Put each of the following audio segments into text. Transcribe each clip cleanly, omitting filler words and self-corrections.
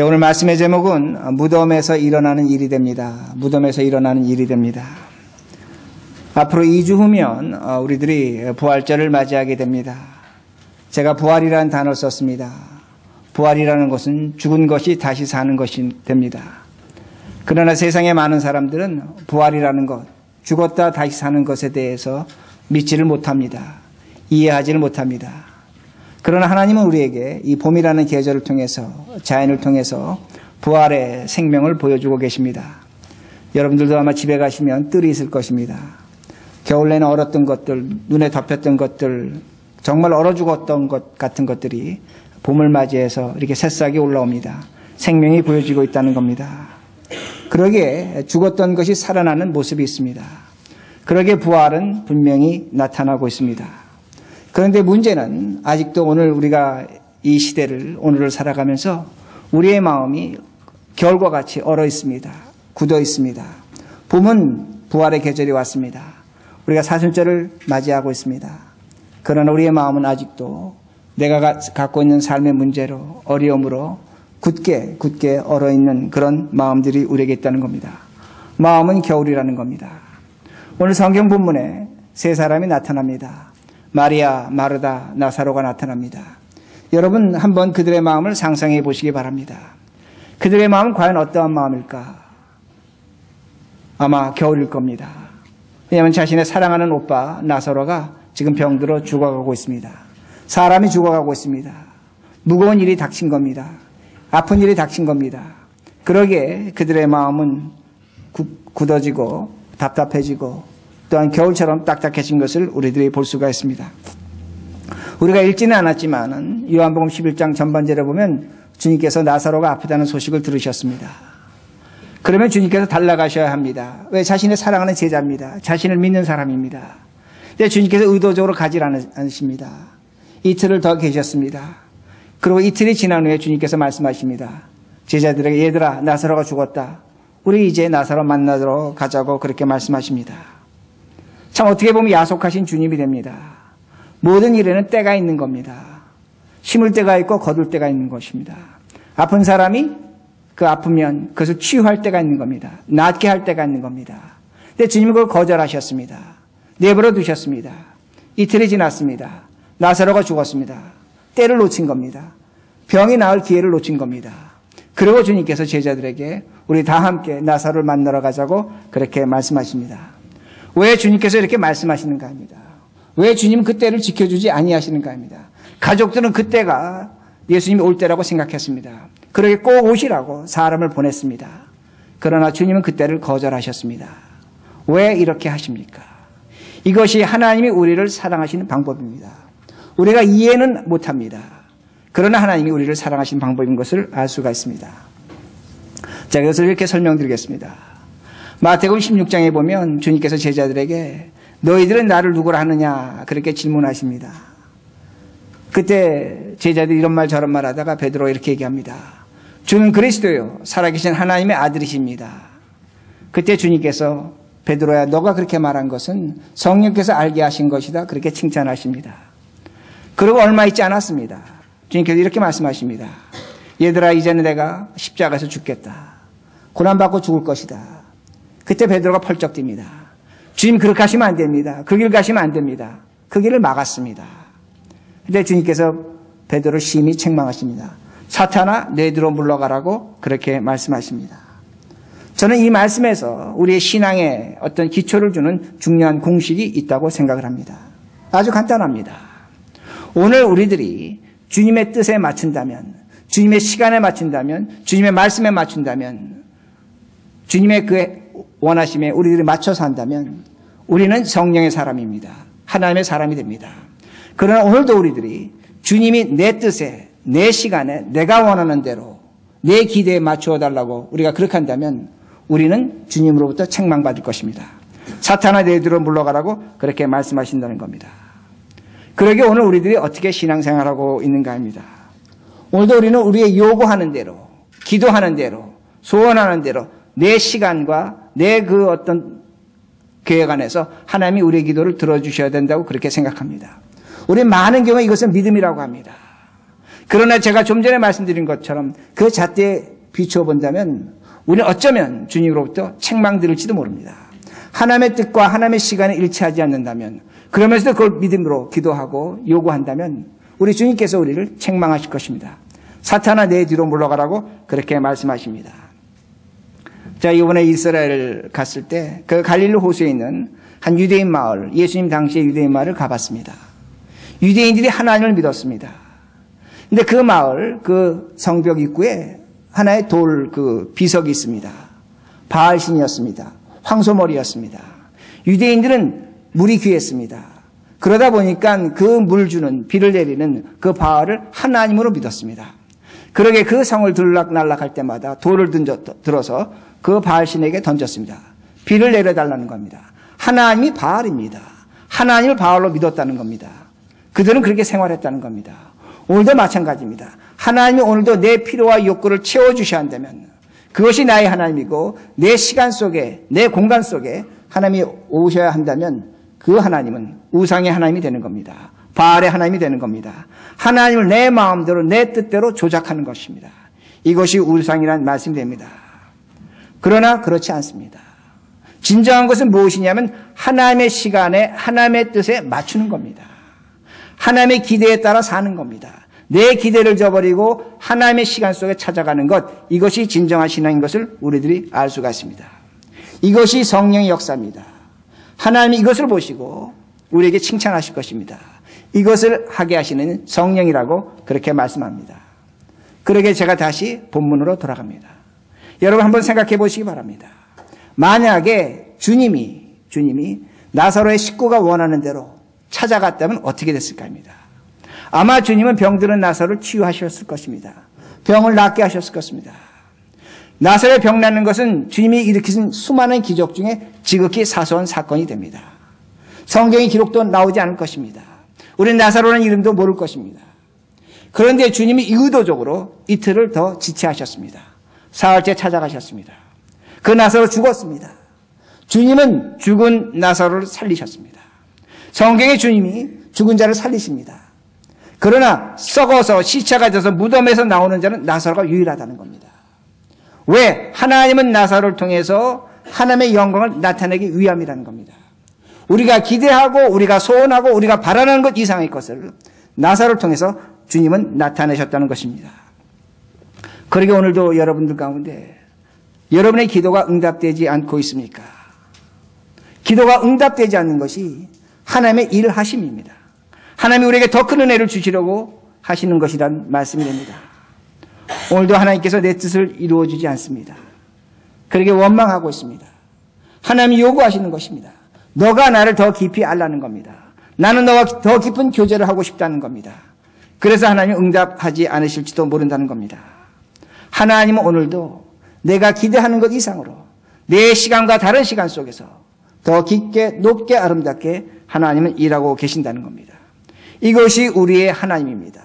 오늘 말씀의 제목은 무덤에서 일어나는 일이 됩니다. 무덤에서 일어나는 일이 됩니다. 앞으로 2주 후면 우리들이 부활절을 맞이하게 됩니다. 제가 부활이라는 단어를 썼습니다. 부활이라는 것은 죽은 것이 다시 사는 것이 됩니다. 그러나 세상의 많은 사람들은 부활이라는 것, 죽었다 다시 사는 것에 대해서 믿지를 못합니다. 이해하지를 못합니다. 그러나 하나님은 우리에게 이 봄이라는 계절을 통해서, 자연을 통해서 부활의 생명을 보여주고 계십니다. 여러분들도 아마 집에 가시면 뜰이 있을 것입니다. 겨울에는 얼었던 것들, 눈에 덮였던 것들, 정말 얼어 죽었던 것 같은 것들이 봄을 맞이해서 이렇게 새싹이 올라옵니다. 생명이 보여지고 있다는 겁니다. 그러기에 죽었던 것이 살아나는 모습이 있습니다. 그러기에 부활은 분명히 나타나고 있습니다. 그런데 문제는 아직도 오늘 우리가 이 시대를, 오늘을 살아가면서 우리의 마음이 겨울과 같이 얼어 있습니다. 굳어 있습니다. 봄은 부활의 계절이 왔습니다. 우리가 사순절을 맞이하고 있습니다. 그러나 우리의 마음은 아직도 내가 갖고 있는 삶의 문제로, 어려움으로 굳게 얼어 있는 그런 마음들이 우리에게 있다는 겁니다. 마음은 겨울이라는 겁니다. 오늘 성경 본문에 세 사람이 나타납니다. 마리아, 마르다, 나사로가 나타납니다. 여러분 한번 그들의 마음을 상상해 보시기 바랍니다. 그들의 마음은 과연 어떠한 마음일까? 아마 겨울일 겁니다. 왜냐하면 자신의 사랑하는 오빠 나사로가 지금 병들어 죽어가고 있습니다. 사람이 죽어가고 있습니다. 무거운 일이 닥친 겁니다. 아픈 일이 닥친 겁니다. 그러기에 그들의 마음은 굳어지고 답답해지고 또한 겨울처럼 딱딱해진 것을 우리들이 볼 수가 있습니다. 우리가 읽지는 않았지만 요한복음 11장 전반절에 보면 주님께서 나사로가 아프다는 소식을 들으셨습니다. 그러면 주님께서 달라가셔야 합니다. 왜? 자신의 사랑하는 제자입니다. 자신을 믿는 사람입니다. 근데 주님께서 의도적으로 가지 않으십니다. 이틀을 더 계셨습니다. 그리고 이틀이 지난 후에 주님께서 말씀하십니다. 제자들에게 얘들아 나사로가 죽었다. 우리 이제 나사로 만나러 가자고 그렇게 말씀하십니다. 참 어떻게 보면 야속하신 주님이 됩니다. 모든 일에는 때가 있는 겁니다. 심을 때가 있고 거둘 때가 있는 것입니다. 아픈 사람이 그 아프면 그것을 치유할 때가 있는 겁니다. 낫게 할 때가 있는 겁니다. 근데 주님은 그걸 거절하셨습니다. 내버려 두셨습니다. 이틀이 지났습니다. 나사로가 죽었습니다. 때를 놓친 겁니다. 병이 나을 기회를 놓친 겁니다. 그리고 주님께서 제자들에게 우리 다 함께 나사로를 만나러 가자고 그렇게 말씀하십니다. 왜 주님께서 이렇게 말씀하시는가 합니다. 왜 주님은 그때를 지켜주지 아니하시는가 합니다. 가족들은 그때가 예수님이 올 때라고 생각했습니다. 그러게 꼭 오시라고 사람을 보냈습니다. 그러나 주님은 그때를 거절하셨습니다. 왜 이렇게 하십니까? 이것이 하나님이 우리를 사랑하시는 방법입니다. 우리가 이해는 못합니다. 그러나 하나님이 우리를 사랑하시는 방법인 것을 알 수가 있습니다. 자, 그것을 이렇게 설명드리겠습니다. 마태복음 16장에 보면 주님께서 제자들에게 너희들은 나를 누구라 하느냐 그렇게 질문하십니다. 그때 제자들이 이런 말 저런 말 하다가 베드로가 이렇게 얘기합니다. 주는 그리스도요 살아계신 하나님의 아들이십니다. 그때 주님께서 베드로야 너가 그렇게 말한 것은 성령께서 알게 하신 것이다 그렇게 칭찬하십니다. 그리고 얼마 있지 않았습니다. 주님께서 이렇게 말씀하십니다. 얘들아 이제는 내가 십자가에서 죽겠다. 고난받고 죽을 것이다. 그때 베드로가 펄쩍 뜁니다. 주님 그렇게 하시면 안 됩니다. 그 길 가시면 안 됩니다. 그 길을 막았습니다. 그런데 주님께서 베드로를 심히 책망하십니다. 사탄아 내 뒤로 물러가라고 그렇게 말씀하십니다. 저는 이 말씀에서 우리의 신앙에 어떤 기초를 주는 중요한 공식이 있다고 생각을 합니다. 아주 간단합니다. 오늘 우리들이 주님의 뜻에 맞춘다면, 주님의 시간에 맞춘다면, 주님의 말씀에 맞춘다면, 주님의 그 원하심에 우리들이 맞춰서 한다면 우리는 성령의 사람입니다. 하나님의 사람이 됩니다. 그러나 오늘도 우리들이 주님이 내 뜻에, 내 시간에, 내가 원하는 대로 내 기대에 맞추어 달라고 우리가 그렇게 한다면 우리는 주님으로부터 책망받을 것입니다. 사탄아 내 뒤로 물러가라고 그렇게 말씀하신다는 겁니다. 그러기에 오늘 우리들이 어떻게 신앙생활하고 있는가 합니다. 오늘도 우리는 우리의 요구하는 대로, 기도하는 대로, 소원하는 대로 내 시간과 내 그 어떤 계획 안에서 하나님이 우리의 기도를 들어주셔야 된다고 그렇게 생각합니다. 우리 많은 경우에 이것은 믿음이라고 합니다. 그러나 제가 좀 전에 말씀드린 것처럼 그 잣대에 비추어 본다면 우리는 어쩌면 주님으로부터 책망들을지도 모릅니다. 하나님의 뜻과 하나님의 시간에 일치하지 않는다면, 그러면서도 그걸 믿음으로 기도하고 요구한다면 우리 주님께서 우리를 책망하실 것입니다. 사탄아 내 뒤로 물러가라고 그렇게 말씀하십니다. 자, 이번에 이스라엘 갔을 때 그 갈릴리 호수에 있는 한 유대인 마을, 예수님 당시의 유대인 마을을 가봤습니다. 유대인들이 하나님을 믿었습니다. 근데 그 마을, 그 성벽 입구에 하나의 돌 비석이 있습니다. 바알신이었습니다. 황소머리였습니다. 유대인들은 물이 귀했습니다. 그러다 보니까 그 물 주는, 비를 내리는 그 바알을 하나님으로 믿었습니다. 그러게 그 성을 들락날락할 때마다 돌을 들어서 그 바알신에게 던졌습니다. 비를 내려달라는 겁니다. 하나님이 바알입니다. 하나님을 바알로 믿었다는 겁니다. 그들은 그렇게 생활했다는 겁니다. 오늘도 마찬가지입니다. 하나님이 오늘도 내 필요와 욕구를 채워주셔야 한다면 그것이 나의 하나님이고 내 시간 속에, 내 공간 속에 하나님이 오셔야 한다면 그 하나님은 우상의 하나님이 되는 겁니다. 바알의 하나님이 되는 겁니다. 하나님을 내 마음대로, 내 뜻대로 조작하는 것입니다. 이것이 우상이라는 말씀이 됩니다. 그러나 그렇지 않습니다. 진정한 것은 무엇이냐면 하나님의 시간에 하나님의 뜻에 맞추는 겁니다. 하나님의 기대에 따라 사는 겁니다. 내 기대를 저버리고 하나님의 시간 속에 찾아가는 것, 이것이 진정한 신앙인 것을 우리들이 알 수가 있습니다. 이것이 성령의 역사입니다. 하나님이 이것을 보시고 우리에게 칭찬하실 것입니다. 이것을 하게 하시는 성령이라고 그렇게 말씀합니다. 그러게 제가 다시 본문으로 돌아갑니다. 여러분 한번 생각해 보시기 바랍니다. 만약에 주님이 나사로의 식구가 원하는 대로 찾아갔다면 어떻게 됐을까 합니다. 아마 주님은 병들은 나사로를 치유하셨을 것입니다. 병을 낫게 하셨을 것입니다. 나사로의 병 낫는 것은 주님이 일으키신 수많은 기적 중에 지극히 사소한 사건이 됩니다. 성경의 기록도 나오지 않을 것입니다. 우리는 나사로라는 이름도 모를 것입니다. 그런데 주님이 의도적으로 이틀을 더 지체하셨습니다. 사흘째 찾아가셨습니다. 그 나사로 죽었습니다. 주님은 죽은 나사로를 살리셨습니다. 성경의 주님이 죽은 자를 살리십니다. 그러나 썩어서 시체가 돼서 무덤에서 나오는 자는 나사로가 유일하다는 겁니다. 왜? 하나님은 나사로를 통해서 하나님의 영광을 나타내기 위함이라는 겁니다. 우리가 기대하고 우리가 소원하고 우리가 바라는 것 이상의 것을 나사로를 통해서 주님은 나타내셨다는 것입니다. 그러게 오늘도 여러분들 가운데 여러분의 기도가 응답되지 않고 있습니까? 기도가 응답되지 않는 것이 하나님의 일하심입니다. 하나님이 우리에게 더 큰 은혜를 주시려고 하시는 것이란 말씀이 됩니다. 오늘도 하나님께서 내 뜻을 이루어주지 않습니다. 그러게 원망하고 있습니다. 하나님이 요구하시는 것입니다. 너가 나를 더 깊이 알라는 겁니다. 나는 너와 더 깊은 교제를 하고 싶다는 겁니다. 그래서 하나님이 응답하지 않으실지도 모른다는 겁니다. 하나님은 오늘도 내가 기대하는 것 이상으로 내 시간과 다른 시간 속에서 더 깊게 높게 아름답게 하나님은 일하고 계신다는 겁니다. 이것이 우리의 하나님입니다.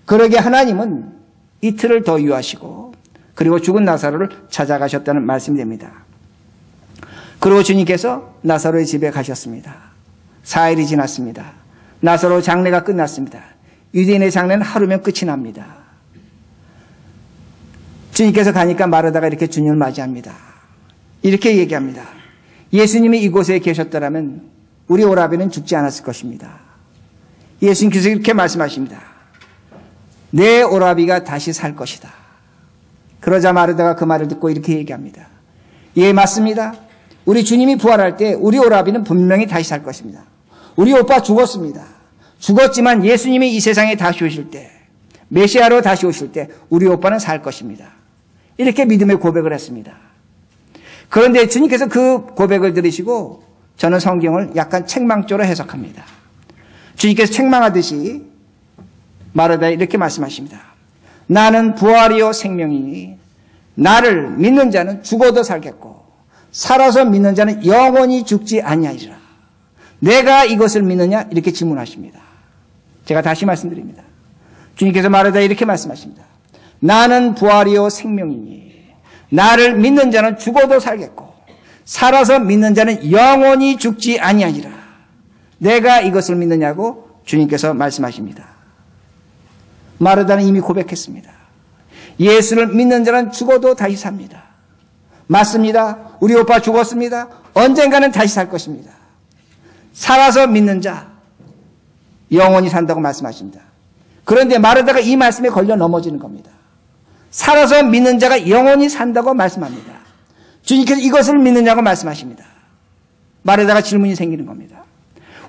그러게 하나님은 이틀을 더 유하시고 그리고 죽은 나사로를 찾아가셨다는 말씀이 됩니다. 그리고 주님께서 나사로의 집에 가셨습니다. 4일이 지났습니다. 나사로 장례가 끝났습니다. 유대인의 장례는 하루면 끝이 납니다. 주님께서 가니까 마르다가 이렇게 주님을 맞이합니다. 이렇게 얘기합니다. 예수님이 이곳에 계셨더라면 우리 오라비는 죽지 않았을 것입니다. 예수님께서 이렇게 말씀하십니다. 내 오라비가 다시 살 것이다. 그러자 마르다가 그 말을 듣고 이렇게 얘기합니다. 예, 맞습니다. 우리 주님이 부활할 때 우리 오라비는 분명히 다시 살 것입니다. 우리 오빠 죽었습니다. 죽었지만 예수님이 이 세상에 다시 오실 때, 메시아로 다시 오실 때 우리 오빠는 살 것입니다. 이렇게 믿음의 고백을 했습니다. 그런데 주님께서 그 고백을 들으시고 저는 성경을 약간 책망조로 해석합니다. 주님께서 책망하듯이 마르다에 이렇게 말씀하십니다. 나는 부활이요 생명이니 나를 믿는 자는 죽어도 살겠고 살아서 믿는 자는 영원히 죽지 아니하리라. 내가 이것을 믿느냐? 이렇게 질문하십니다. 제가 다시 말씀드립니다. 주님께서 마르다에 이렇게 말씀하십니다. 나는 부활이요 생명이니 나를 믿는 자는 죽어도 살겠고 살아서 믿는 자는 영원히 죽지 아니하리라. 내가 이것을 믿느냐고 주님께서 말씀하십니다. 마르다는 이미 고백했습니다. 예수를 믿는 자는 죽어도 다시 삽니다. 맞습니다. 우리 오빠 죽었습니다. 언젠가는 다시 살 것입니다. 살아서 믿는 자 영원히 산다고 말씀하십니다. 그런데 마르다가 이 말씀에 걸려 넘어지는 겁니다. 살아서 믿는 자가 영원히 산다고 말씀합니다. 주님께서 이것을 믿느냐고 말씀하십니다. 마르다가 질문이 생기는 겁니다.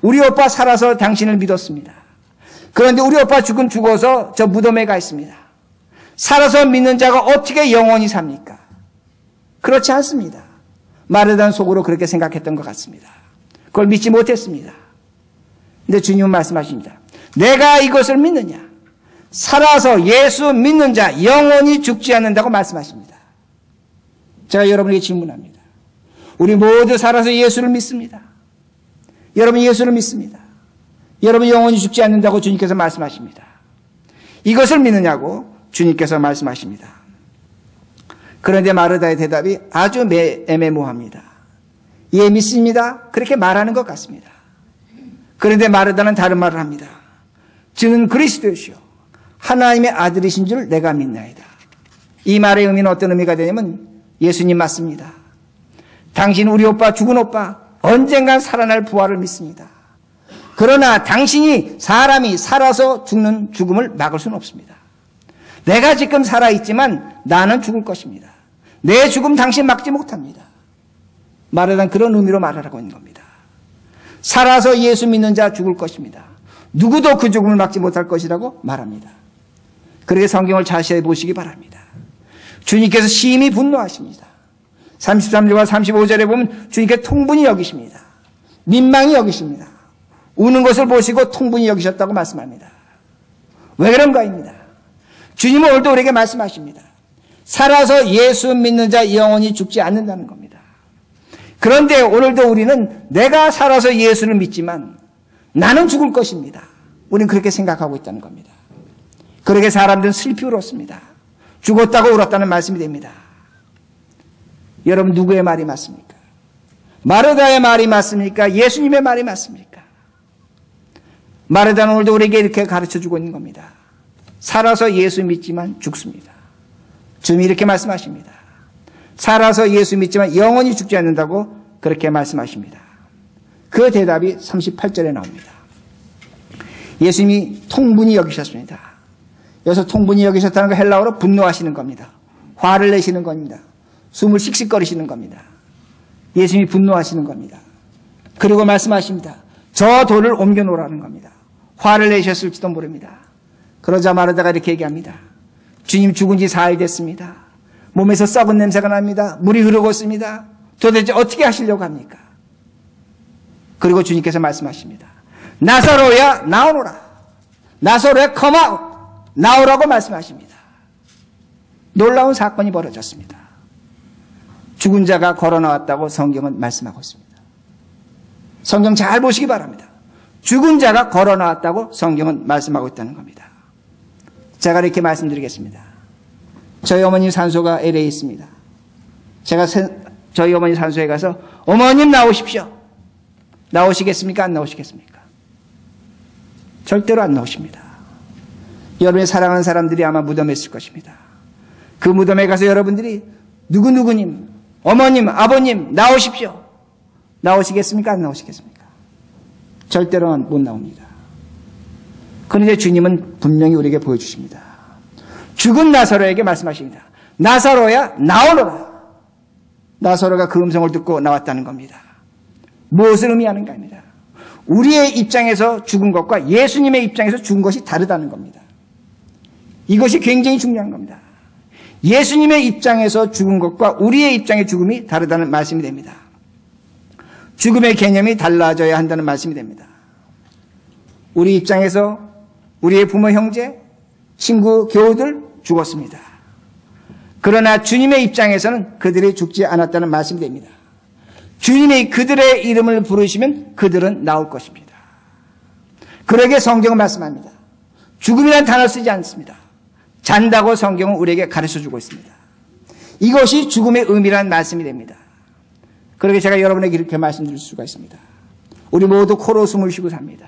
우리 오빠 살아서 당신을 믿었습니다. 그런데 우리 오빠 죽어서 저 무덤에 가 있습니다. 살아서 믿는 자가 어떻게 영원히 삽니까? 그렇지 않습니다. 마르다는 속으로 그렇게 생각했던 것 같습니다. 그걸 믿지 못했습니다. 근데 주님은 말씀하십니다. 내가 이것을 믿느냐? 살아서 예수 믿는 자 영원히 죽지 않는다고 말씀하십니다. 제가 여러분에게 질문합니다. 우리 모두 살아서 예수를 믿습니다. 여러분 예수를 믿습니다. 여러분 영원히 죽지 않는다고 주님께서 말씀하십니다. 이것을 믿느냐고 주님께서 말씀하십니다. 그런데 마르다의 대답이 아주 애매모호합니다. 예, 믿습니다. 그렇게 말하는 것 같습니다. 그런데 마르다는 다른 말을 합니다. 주는 그리스도시요 하나님의 아들이신 줄 내가 믿나이다. 이 말의 의미는 어떤 의미가 되냐면 예수님 맞습니다. 당신 우리 오빠 죽은 오빠 언젠간 살아날 부활을 믿습니다. 그러나 당신이 사람이 살아서 죽는 죽음을 막을 수는 없습니다. 내가 지금 살아있지만 나는 죽을 것입니다. 내 죽음 당신 막지 못합니다. 마르다는 그런 의미로 말하라고 있는 겁니다. 살아서 예수 믿는 자 죽을 것입니다. 누구도 그 죽음을 막지 못할 것이라고 말합니다. 그렇게 성경을 자세히 보시기 바랍니다. 주님께서 심히 분노하십니다. 33절과 35절에 보면 주님께서 통분히 여기십니다. 민망히 여기십니다. 우는 것을 보시고 통분히 여기셨다고 말씀합니다. 왜 그런가입니다. 주님은 오늘도 우리에게 말씀하십니다. 살아서 예수 믿는 자 영원히 죽지 않는다는 겁니다. 그런데 오늘도 우리는 내가 살아서 예수를 믿지만 나는 죽을 것입니다. 우리는 그렇게 생각하고 있다는 겁니다. 그러게 사람들은 슬피 울었습니다. 죽었다고 울었다는 말씀이 됩니다. 여러분 누구의 말이 맞습니까? 마르다의 말이 맞습니까? 예수님의 말이 맞습니까? 마르다는 오늘도 우리에게 이렇게 가르쳐주고 있는 겁니다. 살아서 예수 믿지만 죽습니다. 주님이 이렇게 말씀하십니다. 살아서 예수 믿지만 영원히 죽지 않는다고 그렇게 말씀하십니다. 그 대답이 38절에 나옵니다. 예수님이 통분히 여기셨습니다. 여기서 통분히 여기셨다는 거 헬라어로 분노하시는 겁니다. 화를 내시는 겁니다. 숨을 씩씩거리시는 겁니다. 예수님이 분노하시는 겁니다. 그리고 말씀하십니다. 저 돌을 옮겨놓으라는 겁니다. 화를 내셨을지도 모릅니다. 그러자 마르다가 이렇게 얘기합니다. 주님 죽은 지 4일 됐습니다. 몸에서 썩은 냄새가 납니다. 물이 흐르고 있습니다. 도대체 어떻게 하시려고 합니까? 그리고 주님께서 말씀하십니다. 나사로야 나오노라. 나사로야 come out. 나오라고 말씀하십니다. 놀라운 사건이 벌어졌습니다. 죽은 자가 걸어 나왔다고 성경은 말씀하고 있습니다. 성경 잘 보시기 바랍니다. 죽은 자가 걸어 나왔다고 성경은 말씀하고 있다는 겁니다. 제가 이렇게 말씀드리겠습니다. 저희 어머님 산소가 LA에 있습니다. 제가 저희 어머니 산소에 가서 어머님 나오십시오. 나오시겠습니까? 안 나오시겠습니까? 절대로 안 나오십니다. 여러분의 사랑하는 사람들이 아마 무덤에 있을 것입니다. 그 무덤에 가서 여러분들이 누구누구님, 어머님, 아버님 나오십시오. 나오시겠습니까? 안 나오시겠습니까? 절대로 못 나옵니다. 그런데 주님은 분명히 우리에게 보여주십니다. 죽은 나사로에게 말씀하십니다. 나사로야 나오너라. 나사로가 그 음성을 듣고 나왔다는 겁니다. 무엇을 의미하는가 합니다. 우리의 입장에서 죽은 것과 예수님의 입장에서 죽은 것이 다르다는 겁니다. 이것이 굉장히 중요한 겁니다. 예수님의 입장에서 죽은 것과 우리의 입장의 죽음이 다르다는 말씀이 됩니다. 죽음의 개념이 달라져야 한다는 말씀이 됩니다. 우리 입장에서 우리의 부모, 형제, 친구, 교우들 죽었습니다. 그러나 주님의 입장에서는 그들이 죽지 않았다는 말씀이 됩니다. 주님이 그들의 이름을 부르시면 그들은 나올 것입니다. 그러게 성경은 말씀합니다. 죽음이라는 단어를 쓰지 않습니다. 잔다고 성경은 우리에게 가르쳐주고 있습니다. 이것이 죽음의 의미라는 말씀이 됩니다. 그러게 제가 여러분에게 이렇게 말씀드릴 수가 있습니다. 우리 모두 코로 숨을 쉬고 삽니다.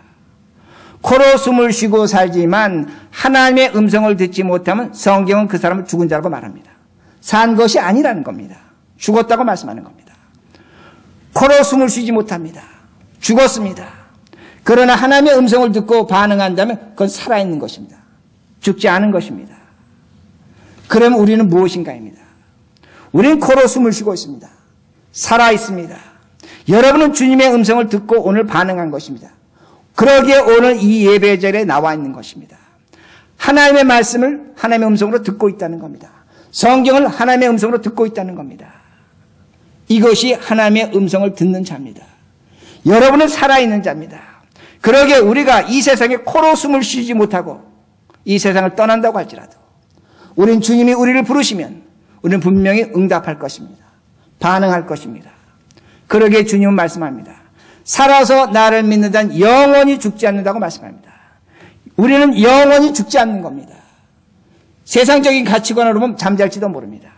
코로 숨을 쉬고 살지만 하나님의 음성을 듣지 못하면 성경은 그 사람을 죽은 자라고 말합니다. 산 것이 아니라는 겁니다. 죽었다고 말씀하는 겁니다. 코로 숨을 쉬지 못합니다. 죽었습니다. 그러나 하나님의 음성을 듣고 반응한다면 그건 살아있는 것입니다. 죽지 않은 것입니다. 그럼 우리는 무엇인가입니다. 우리는 코로 숨을 쉬고 있습니다. 살아있습니다. 여러분은 주님의 음성을 듣고 오늘 반응한 것입니다. 그러기에 오늘 이 예배 자리에 나와 있는 것입니다. 하나님의 말씀을 하나님의 음성으로 듣고 있다는 겁니다. 성경을 하나님의 음성으로 듣고 있다는 겁니다. 이것이 하나님의 음성을 듣는 자입니다. 여러분은 살아있는 자입니다. 그러기에 우리가 이 세상에 코로 숨을 쉬지 못하고 이 세상을 떠난다고 할지라도 우린 주님이 우리를 부르시면 우리는 분명히 응답할 것입니다. 반응할 것입니다. 그러기에 주님은 말씀합니다. 살아서 나를 믿는 자는 영원히 죽지 않는다고 말씀합니다. 우리는 영원히 죽지 않는 겁니다. 세상적인 가치관으로 보면 잠잘지도 모릅니다.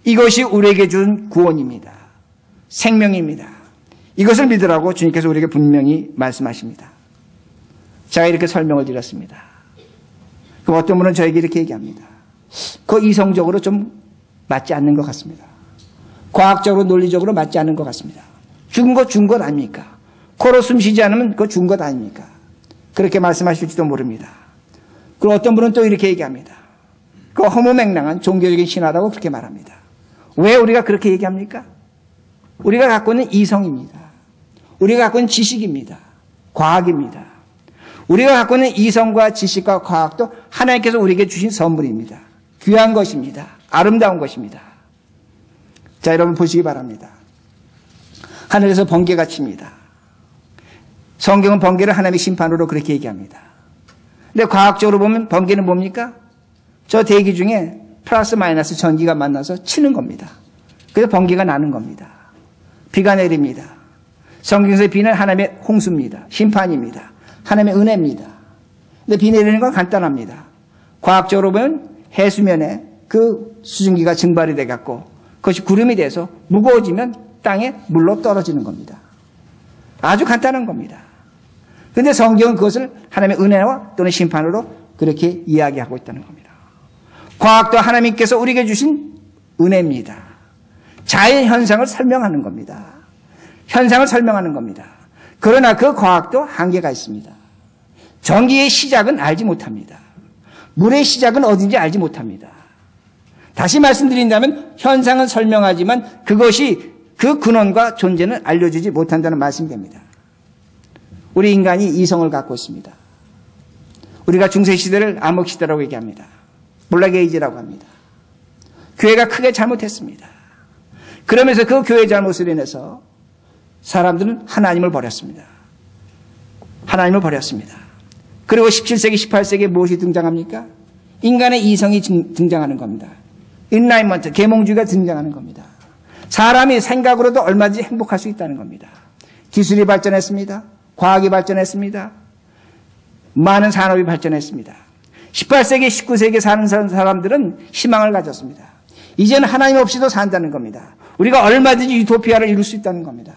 이것이 우리에게 준 구원입니다. 생명입니다. 이것을 믿으라고 주님께서 우리에게 분명히 말씀하십니다. 제가 이렇게 설명을 드렸습니다. 그럼 어떤 분은 저에게 이렇게 얘기합니다. 그 이성적으로 좀 맞지 않는 것 같습니다. 과학적으로 논리적으로 맞지 않는 것 같습니다. 죽은 것 아닙니까? 코로 숨 쉬지 않으면 그거 죽은 것 아닙니까? 그렇게 말씀하실지도 모릅니다. 그리고 어떤 분은 또 이렇게 얘기합니다. 그 허무맹랑한 종교적인 신화라고 그렇게 말합니다. 왜 우리가 그렇게 얘기합니까? 우리가 갖고 있는 이성입니다. 우리가 갖고 있는 지식입니다. 과학입니다. 우리가 갖고 있는 이성과 지식과 과학도 하나님께서 우리에게 주신 선물입니다. 귀한 것입니다. 아름다운 것입니다. 자, 여러분 보시기 바랍니다. 하늘에서 번개가 칩니다. 성경은 번개를 하나님의 심판으로 그렇게 얘기합니다. 근데 과학적으로 보면 번개는 뭡니까? 저 대기 중에 플러스 마이너스 전기가 만나서 치는 겁니다. 그래서 번개가 나는 겁니다. 비가 내립니다. 성경에서의 비는 하나님의 홍수입니다. 심판입니다. 하나님의 은혜입니다. 근데 비 내리는 건 간단합니다. 과학적으로 보면 해수면에 그 수증기가 증발이 돼갖고 그것이 구름이 돼서 무거워지면 땅에 물로 떨어지는 겁니다. 아주 간단한 겁니다. 그런데 성경은 그것을 하나님의 은혜와 또는 심판으로 그렇게 이야기하고 있다는 겁니다. 과학도 하나님께서 우리에게 주신 은혜입니다. 자연 현상을 설명하는 겁니다. 현상을 설명하는 겁니다. 그러나 그 과학도 한계가 있습니다. 전기의 시작은 알지 못합니다. 물의 시작은 어딘지 알지 못합니다. 다시 말씀드린다면 현상은 설명하지만 그것이 그 근원과 존재는 알려주지 못한다는 말씀이 됩니다. 우리 인간이 이성을 갖고 있습니다. 우리가 중세시대를 암흑시대라고 얘기합니다. 블랙에이지라고 합니다. 교회가 크게 잘못했습니다. 그러면서 그 교회의 잘못을 인해서 사람들은 하나님을 버렸습니다. 하나님을 버렸습니다. 그리고 17세기, 18세기에 무엇이 등장합니까? 인간의 이성이 등장하는 겁니다. 인라인먼트, 계몽주의가 등장하는 겁니다. 사람이 생각으로도 얼마든지 행복할 수 있다는 겁니다. 기술이 발전했습니다. 과학이 발전했습니다. 많은 산업이 발전했습니다. 18세기, 19세기에 사는 사람들은 희망을 가졌습니다. 이제는 하나님 없이도 산다는 겁니다. 우리가 얼마든지 유토피아를 이룰 수 있다는 겁니다.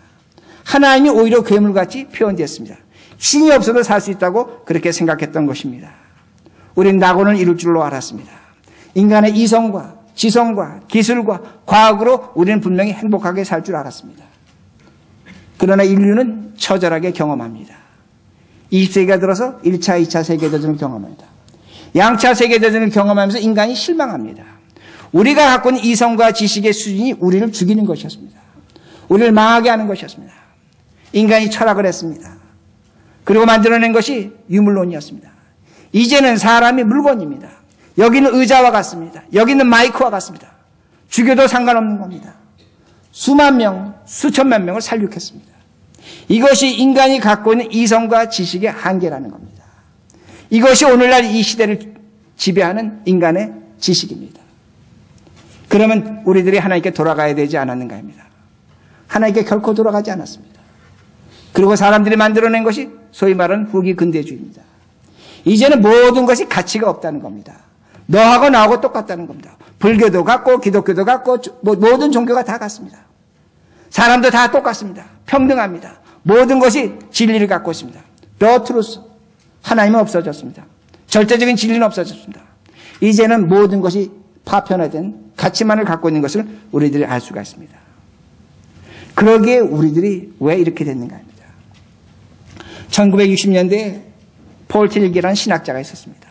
하나님이 오히려 괴물같이 표현되었습니다. 신이 없어도 살 수 있다고 그렇게 생각했던 것입니다. 우리는 낙원을 이룰 줄로 알았습니다. 인간의 이성과 지성과 기술과 과학으로 우리는 분명히 행복하게 살 줄 알았습니다. 그러나 인류는 처절하게 경험합니다. 20세기가 들어서 1차, 2차 세계대전을 경험합니다. 양차 세계대전을 경험하면서 인간이 실망합니다. 우리가 갖고 있는 이성과 지식의 수준이 우리를 죽이는 것이었습니다. 우리를 망하게 하는 것이었습니다. 인간이 철학을 했습니다. 그리고 만들어낸 것이 유물론이었습니다. 이제는 사람이 물건입니다. 여기는 의자와 같습니다. 여기는 마이크와 같습니다. 죽여도 상관없는 겁니다. 수만 명, 수천만 명을 살육했습니다. 이것이 인간이 갖고 있는 이성과 지식의 한계라는 겁니다. 이것이 오늘날 이 시대를 지배하는 인간의 지식입니다. 그러면 우리들이 하나님께 돌아가야 되지 않았는가입니다. 하나님께 결코 돌아가지 않았습니다. 그리고 사람들이 만들어낸 것이 소위 말하는 후기 근대주의입니다. 이제는 모든 것이 가치가 없다는 겁니다. 너하고 나하고 똑같다는 겁니다. 불교도 같고 기독교도 같고 모든 종교가 다 같습니다. 사람도 다 똑같습니다. 평등합니다. 모든 것이 진리를 갖고 있습니다. The truth. 하나님은 없어졌습니다. 절대적인 진리는 없어졌습니다. 이제는 모든 것이 파편화된 가치만을 갖고 있는 것을 우리들이 알 수가 있습니다. 그러기에 우리들이 왜 이렇게 됐는가 합니다. 1960년대에 폴 틸기라는 신학자가 있었습니다.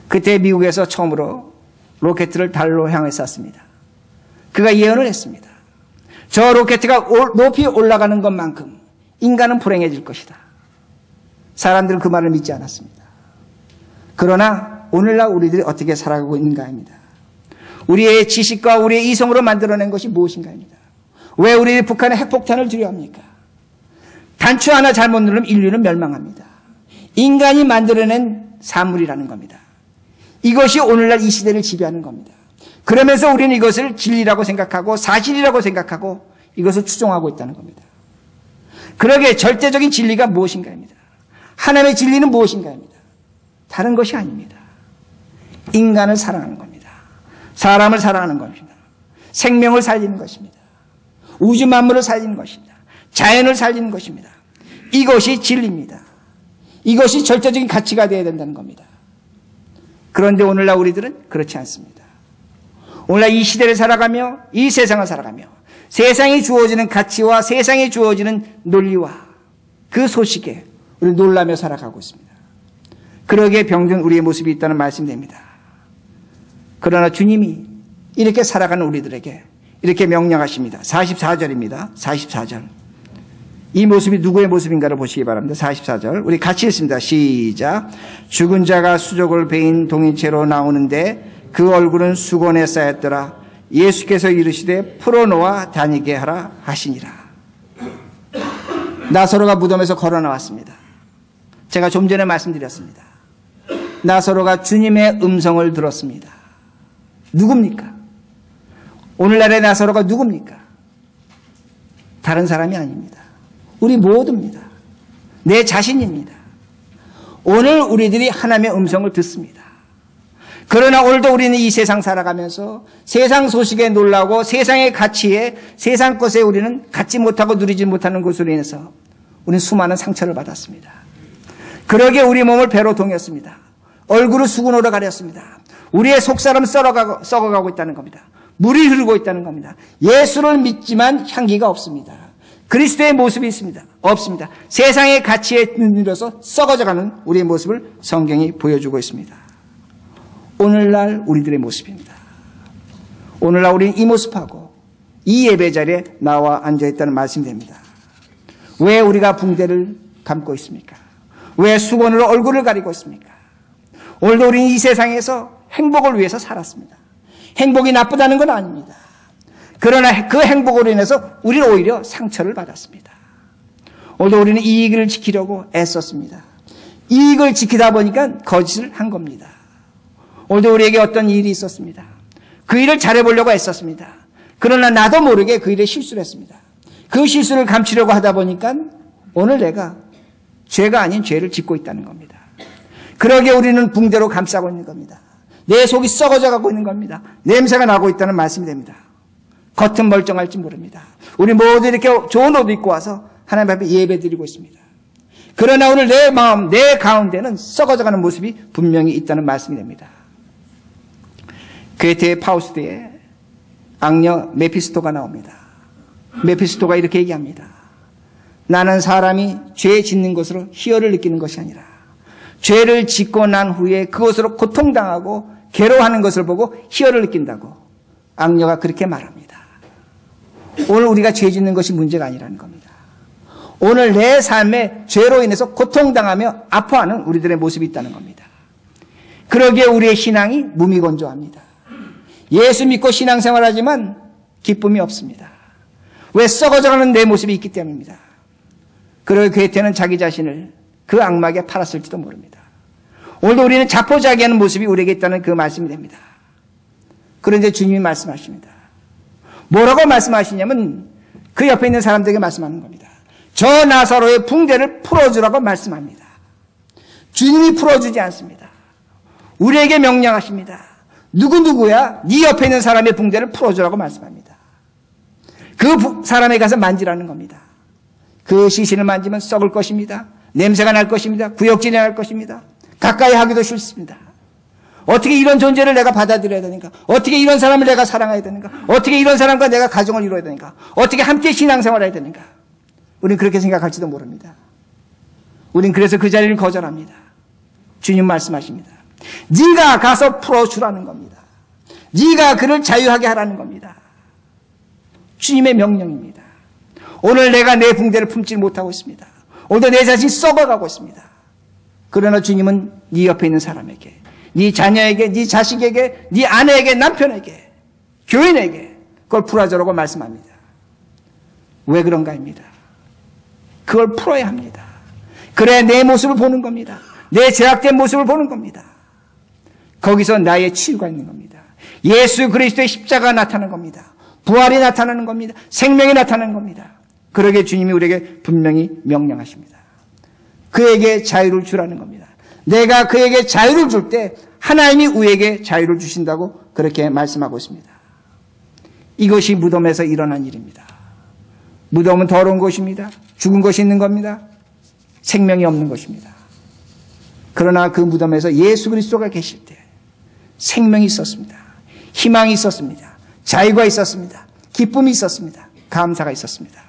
그때 미국에서 처음으로 로켓을 달로 향해 쐈습니다. 그가 예언을 했습니다. 저 로켓가 높이 올라가는 것만큼 인간은 불행해질 것이다. 사람들은 그 말을 믿지 않았습니다. 그러나 오늘날 우리들이 어떻게 살아가고 있는가 합니다. 우리의 지식과 우리의 이성으로 만들어낸 것이 무엇인가 합니다. 왜 우리 북한에 핵폭탄을 두려워합니까? 단추 하나 잘못 누르면 인류는 멸망합니다. 인간이 만들어낸 산물이라는 겁니다. 이것이 오늘날 이 시대를 지배하는 겁니다. 그러면서 우리는 이것을 진리라고 생각하고 사실이라고 생각하고 이것을 추종하고 있다는 겁니다. 그러기에 절대적인 진리가 무엇인가 합니다. 하나님의 진리는 무엇인가 합니다. 다른 것이 아닙니다. 인간을 사랑하는 겁니다. 사람을 사랑하는 겁니다. 생명을 살리는 것입니다. 우주 만물을 살리는 것입니다. 자연을 살리는 것입니다. 이것이 진리입니다. 이것이 절대적인 가치가 되어야 된다는 겁니다. 그런데 오늘날 우리들은 그렇지 않습니다. 오늘날 이 시대를 살아가며 이 세상을 살아가며 세상에 주어지는 가치와 세상에 주어지는 논리와 그 소식에 우리 놀라며 살아가고 있습니다. 그러기에 병든 우리의 모습이 있다는 말씀이 됩니다. 그러나 주님이 이렇게 살아가는 우리들에게 이렇게 명령하십니다. 44절입니다. 44절. 이 모습이 누구의 모습인가를 보시기 바랍니다. 44절. 우리 같이 읽습니다. 시작. 죽은 자가 수족을 베인 동이채로 나오는데 그 얼굴은 수건에 쌓였더라. 예수께서 이르시되 풀어놓아 다니게 하라 하시니라. 나사로가 무덤에서 걸어 나왔습니다. 제가 좀 전에 말씀드렸습니다. 나사로가 주님의 음성을 들었습니다. 누굽니까? 오늘날의 나사로가 누굽니까? 다른 사람이 아닙니다. 우리 모두입니다. 내 자신입니다. 오늘 우리들이 하나님의 음성을 듣습니다. 그러나 오늘도 우리는 이 세상 살아가면서 세상 소식에 놀라고 세상의 가치에 세상 것에 우리는 갖지 못하고 누리지 못하는 것으로 인해서 우리는 수많은 상처를 받았습니다. 그러기에 우리 몸을 배로 동였습니다. 얼굴을 수건으로 가렸습니다. 우리의 속사람은 썩어가고 있다는 겁니다. 물이 흐르고 있다는 겁니다. 예수를 믿지만 향기가 없습니다. 그리스도의 모습이 있습니다. 없습니다. 세상의 가치에 눌려서 썩어져가는 우리의 모습을 성경이 보여주고 있습니다. 오늘날 우리들의 모습입니다. 오늘날 우리는 이 모습하고 이 예배 자리에 나와 앉아있다는 말씀이 됩니다. 왜 우리가 붕대를 감고 있습니까? 왜 수건으로 얼굴을 가리고 있습니까? 오늘도 우리는 이 세상에서 행복을 위해서 살았습니다. 행복이 나쁘다는 건 아닙니다. 그러나 그 행복으로 인해서 우리는 오히려 상처를 받았습니다. 오늘도 우리는 이익을 지키려고 애썼습니다. 이익을 지키다 보니까 거짓을 한 겁니다. 오늘도 우리에게 어떤 일이 있었습니다. 그 일을 잘해보려고 애썼습니다. 그러나 나도 모르게 그 일에 실수를 했습니다. 그 실수를 감추려고 하다 보니까 오늘 내가 죄가 아닌 죄를 짓고 있다는 겁니다. 그러기에 우리는 붕대로 감싸고 있는 겁니다. 내 속이 썩어져 가고 있는 겁니다. 냄새가 나고 있다는 말씀이 됩니다. 겉은 멀쩡할지 모릅니다. 우리 모두 이렇게 좋은 옷 입고 와서 하나님 앞에 예배 드리고 있습니다. 그러나 오늘 내 마음, 내 가운데는 썩어져가는 모습이 분명히 있다는 말씀이 됩니다. 괴테의 파우스트에 악녀 메피스토가 나옵니다. 메피스토가 이렇게 얘기합니다. 나는 사람이 죄 짓는 것으로 희열을 느끼는 것이 아니라 죄를 짓고 난 후에 그것으로 고통당하고 괴로워하는 것을 보고 희열을 느낀다고 악녀가 그렇게 말합니다. 오늘 우리가 죄 짓는 것이 문제가 아니라는 겁니다. 오늘 내 삶에 죄로 인해서 고통당하며 아파하는 우리들의 모습이 있다는 겁니다. 그러기에 우리의 신앙이 무미건조합니다. 예수 믿고 신앙생활하지만 기쁨이 없습니다. 왜 썩어져가는 내 모습이 있기 때문입니다. 그러기에 괴테는 자기 자신을 그 악마에게 팔았을지도 모릅니다. 오늘도 우리는 자포자기하는 모습이 우리에게 있다는 그 말씀이 됩니다. 그런데 주님이 말씀하십니다. 뭐라고 말씀하시냐면 그 옆에 있는 사람들에게 말씀하는 겁니다. 저 나사로의 붕대를 풀어주라고 말씀합니다. 주님이 풀어주지 않습니다. 우리에게 명령하십니다. 누구야? 네 옆에 있는 사람의 붕대를 풀어주라고 말씀합니다. 그 사람에 가서 만지라는 겁니다. 그 시신을 만지면 썩을 것입니다. 냄새가 날 것입니다. 구역질이 날 것입니다. 가까이 하기도 싫습니다. 어떻게 이런 존재를 내가 받아들여야 되는가? 어떻게 이런 사람을 내가 사랑해야 되는가? 어떻게 이런 사람과 내가 가정을 이루어야 되는가? 어떻게 함께 신앙생활을 해야 되는가? 우리는 그렇게 생각할지도 모릅니다. 우린 그래서 그 자리를 거절합니다. 주님 말씀하십니다. 네가 가서 풀어주라는 겁니다. 네가 그를 자유하게 하라는 겁니다. 주님의 명령입니다. 오늘 내가 내 붕대를 품지 못하고 있습니다. 오늘도 내 자신이 썩어가고 있습니다. 그러나 주님은 네 옆에 있는 사람에게, 네 자녀에게, 네 자식에게, 네 아내에게, 남편에게, 교인에게 그걸 풀어주라고 말씀합니다. 왜 그런가입니다. 그걸 풀어야 합니다. 그래야 내 모습을 보는 겁니다. 내 제약된 모습을 보는 겁니다. 거기서 나의 치유가 있는 겁니다. 예수 그리스도의 십자가가 나타나는 겁니다. 부활이 나타나는 겁니다. 생명이 나타나는 겁니다. 그러기에 주님이 우리에게 분명히 명령하십니다. 그에게 자유를 주라는 겁니다. 내가 그에게 자유를 줄 때 하나님이 우리에게 자유를 주신다고 그렇게 말씀하고 있습니다. 이것이 무덤에서 일어난 일입니다. 무덤은 더러운 곳입니다. 죽은 것이 있는 겁니다. 생명이 없는 것입니다. 그러나 그 무덤에서 예수 그리스도가 계실 때 생명이 있었습니다. 희망이 있었습니다. 자유가 있었습니다. 기쁨이 있었습니다. 감사가 있었습니다.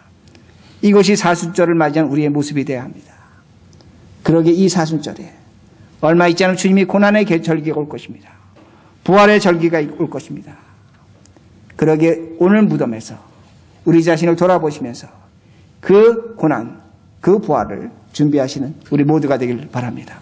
이것이 사순절을 맞이한 우리의 모습이 되어야 합니다. 그러기에 이 사순절에 얼마 있지 않으면 주님이 고난의 절기가 올 것입니다. 부활의 절기가 올 것입니다. 그러기에 오늘 무덤에서 우리 자신을 돌아보시면서 그 고난, 그 부활을 준비하시는 우리 모두가 되길 바랍니다.